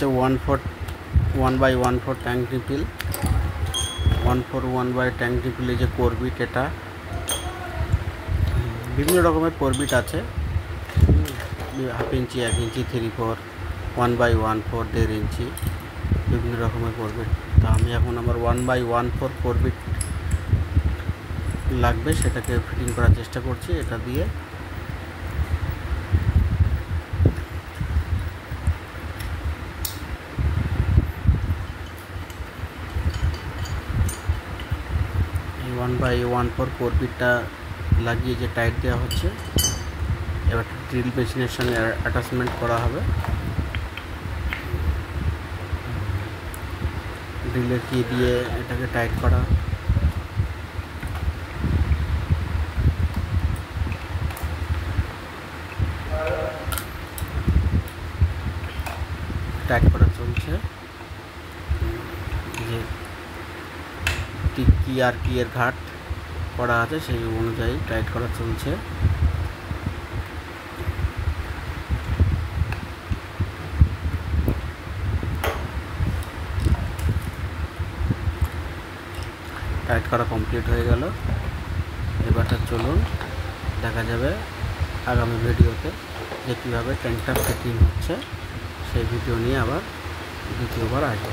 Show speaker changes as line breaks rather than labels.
হচ্ছে 1/1/4 tank refill, 1/4 tank refill. এই যে করবিট, এটা বিভিন্ন রকমের করবিট আছে, 1/2 ইঞ্চি, 1 ইঞ্চি, 3/4, 1/1/4, 1.5 ইঞ্চি, বিভিন্ন রকমের করবিট। তা আমি এখন আমার 1/1/4 করবিট লাগবে, সেটাকে ফিটিং করার চেষ্টা করছি এটা দিয়ে। এই 1/1/4 করবিটটা লাগিয়ে যে টাইট দেওয়া হচ্ছে, এবার ড্রিল মেশিনের সঙ্গে অ্যাটাচমেন্ট করা হবে। ড্রিলের কি দিয়ে এটাকে টাইট করা, চলছে। যে টিকি আর কি এর ঘাট করা আছে সেই অনুযায়ী টাইট করা চলছে। টাইট করা কমপ্লিট হয়ে গেল। এবারটা চলুন দেখা যাবে আগামী ভিডিওতে যে কীভাবে ট্যাঙ্কটা ফিটিং হচ্ছে, সেই ভিডিও নিয়ে আবার দ্বিতীয়বার আসবো।